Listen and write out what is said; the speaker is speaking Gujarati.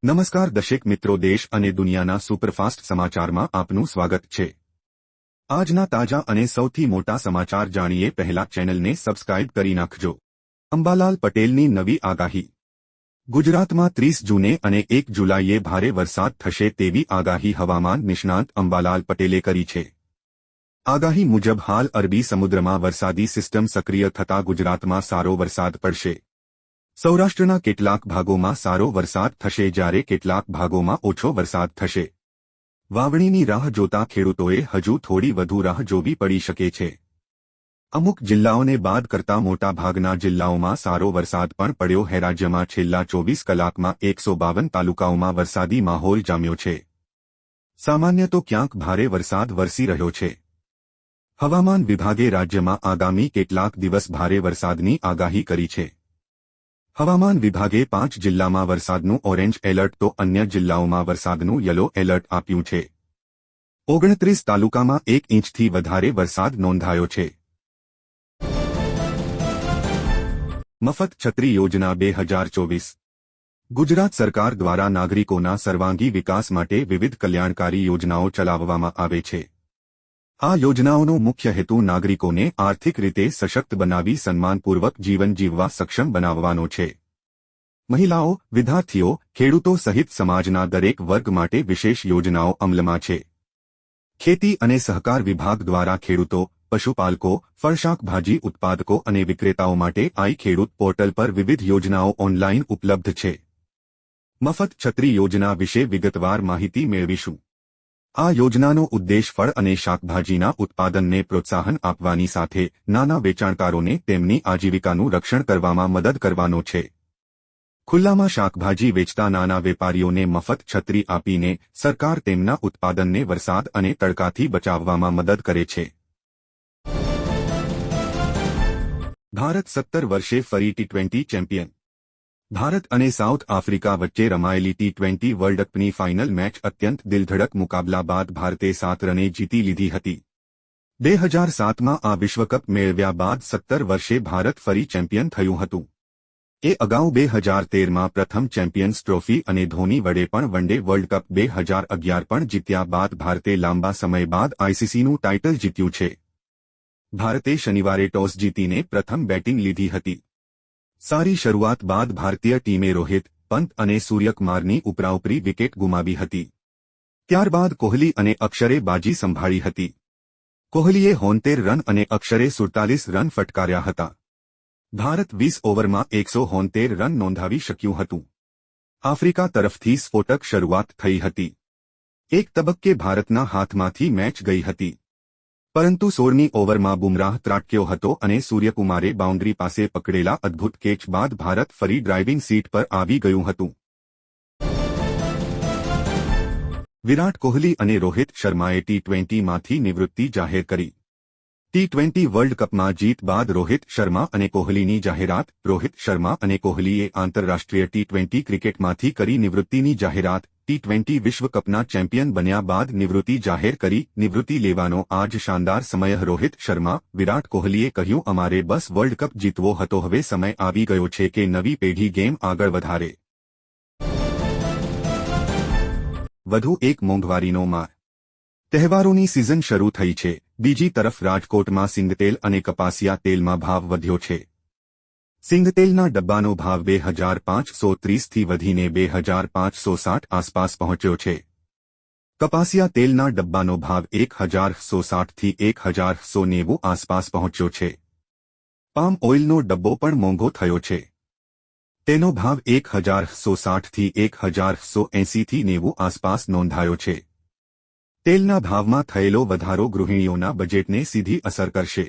નમસ્કાર દર્શક મિત્રો, દેશ અને દુનિયાના સુપરફાસ્ટ સમાચારમાં આપનું સ્વાગત છે। આજના તાજા અને સૌથી મોટા સમાચાર જાણીએ પહેલા ચેનલને સબસ્ક્રાઇબ કરી નાખજો। અંબાલાલ પટેલની નવી આગાહી। ગુજરાતમાં 30 જૂને અને 1 જુલાઈએ ભારે વરસાદ થશે તેવી આગાહી હવામાન નિષ્ણાત અંબાલાલ પટેલે કરી છે। આગાહી મુજબ હાલ અરબી સમુદ્રમાં વરસાદી સિસ્ટમ સક્રિય થતા ગુજરાતમાં સારો વરસાદ પડશે। સૌરાષ્ટ્રના કેટલાક ભાગોમાં સારો વરસાદ થશે જ્યારે કેટલાક ભાગોમાં ઓછો વરસાદ થશે। વાવણીની રાહ જોતા ખેડૂતોએ હજુ થોડી વધુ રાહ જોવી પડી શકે છે। અમુક જિલ્લાઓને બાદ કરતા મોટા ભાગના જિલ્લાઓમાં સારો વરસાદ પણ પડ્યો है। રાજ્યમાં છેલ્લા 24 કલાકમાં 152 તાલુકાઓમાં વરસાદી માહોલ જામ્યો છે। સામાન્ય તો ક્યાંક ભારે વરસાદ વરસી રહ્યો છે। હવામાન વિભાગે રાજ્યમાં આગામી કેટલાક દિવસ ભારે વરસાદની આગાહી કરી છે। હવામાન વિભાગે 5 જિલ્લામાં વરસાદનું ઓરેન્જ એલર્ટ તો અન્ય જિલ્લાઓમાં વરસાદનું યલો એલર્ટ આપ્યું છે। 29 તાલુકામાં 1 ઇંચથી વધારે વરસાદ નોંધાયો છે। મફત છત્રી યોજના 2024। ગુજરાત સરકાર દ્વારા નાગરિકોના સર્વાંગી વિકાસ માટે વિવિધ કલ્યાણકારી યોજનાઓ ચલાવવામાં આવે છે। આ યોજનાઓનો મુખ્ય હેતુ નાગરિકોને આર્થિક રીતે સશક્ત બનાવી સન્માનપૂર્વક જીવન જીવવા સક્ષમ બનાવવાનો છે। મહિલાઓ, વિદ્યાર્થીઓ, ખેડૂતો સહિત સમાજના દરેક વર્ગ માટે વિશેષ યોજનાઓ અમલમાં છે। ખેતી અને સહકાર વિભાગ દ્વારા ખેડૂતો, પશુપાલકો, ફળ શાકભાજી ઉત્પાદકો અને વિક્રેતાઓ માટે આઈ ખેડૂત પોર્ટલ પર વિવિધ યોજનાઓ ઓનલાઈન ઉપલબ્ધ છે। મફત છત્રી યોજના વિશે વિગતવાર માહિતી મેળવીશું। આ યોજનાનો ઉદ્દેશ ફળ અને શાકભાજીના ઉત્પાદનને પ્રોત્સાહન આપવાની સાથે નાના વેચાણકારોને તેમની આજીવિકાનું રક્ષણ કરવામાં મદદ કરવાનો છે। ખુલ્લામાં શાકભાજી વેચતા નાના વેપારીઓને મફત છત્રી આપીને સરકાર તેમના ઉત્પાદનને વરસાદ અને તડકાથી બચાવવામાં મદદ કરે છે। ભારત 17 વર્ષે ફરી ટી20 ચેમ્પિયન। ભારત અને સાઉથ આફ્રિકા વચ્ચે રમાયેલી ટી20 વર્લ્ડ કપની ફાઇનલ મેચ અત્યંત દિલધડક મુકાબલા બાદ ભારતે 7 રને જીતી લીધી હતી। 2007માં આ વિશ્વકપ મેળવ્યા બાદ 17 વર્ષે ભારત ફરી ચેમ્પિયન થયું હતું। એ અગાઉ 2013માં પ્રથમ ચેમ્પિયન્સ ટ્રોફી અને ધોની વડે પણ વનડે વર્લ્ડ કપ 2011 પણ જીત્યા બાદ ભારતે લાંબા સમય બાદ આઈસીસીનું ટાઇટલ જીત્યું છે। ભારતે શનિવારે ટોસ જીતીને પ્રથમ બેટિંગ લીધી હતી। સારી શરૂઆત બાદ ભારતીય ટીમે રોહિત, પંત અને સૂર્યકુમારની ઉપરાઉપરી વિકેટ ગુમાવી હતી। ત્યારબાદ કોહલી અને અક્ષરે બાજી સંભાળી હતી। કોહલીએ 73 રન અને અક્ષરે 47 રન ફટકાર્યા હતા। ભારત 20 ઓવરમાં 173 રન નોંધાવી શક્યું હતું। આફ્રિકા તરફથી સ્ફોટક શરૂઆત થઈ હતી। એક તબક્કે ભારતના હાથમાંથી મેચ ગઈ હતી, પરંતુ 16મી ઓવરમાં બુમરાહ ત્રાટક્યો હતો અને સૂર્યકુમારે બાઉન્ડ્રી પાસે પકડેલા અદ્ભુત કેચ બાદ ભારત ફરી ડ્રાઇવિંગ સીટ પર આવી ગયું હતું। વિરાટ કોહલી અને રોહિત શર્માએ ટી20માંથી નિવૃત્તિ જાહેર કરી। ટી20 વર્લ્ડ કપમાં જીત બાદ રોહિત શર્મા અને કોહલીની જાહેરાત। રોહિત શર્મા અને કોહલીએ આંતરરાષ્ટ્રીય ટી20 ક્રિકેટમાંથી કરી નિવૃત્તિની જાહેરાત। ટી20 વિશ્વકપના ચેમ્પિયન બન્યા બાદ નિવૃત્તિ જાહેર કરી। નિવૃત્તિ લેવાનો આજ શાનદાર સમય। રોહિત શર્મા, વિરાટ કોહલીએ કહ્યું, અમારે બસ વર્લ્ડ કપ જીતવો હતો, હવે સમય આવી ગયો છે કે નવી પેઢી ગેમ આગળ વધારે। વધુ એક મોંઘવારીનો માર। તહેવારોની સિઝન શરૂ થઈ છે। બીજી તરફ રાજકોટમાં સિંગતેલ અને કપાસિયા તેલમાં ભાવ વધ્યો છે। સિંગતેલના ડબ્બાનો ભાવ 2530થી વધીને 2560 આસપાસ પહોંચ્યો છે। કપાસિયા તેલના ડબ્બાનો ભાવ 1160થી 1190 આસપાસ પહોંચ્યો છે। પામ ઓઇલનો ડબ્બો પણ મોંઘો થયો છે। તેનો ભાવ 1160થી 1180થી 90 આસપાસ નોંધાયો છે। તેલના ભાવમાં થયેલો વધારો ગૃહિણીઓના બજેટને સીધી અસર કરશે।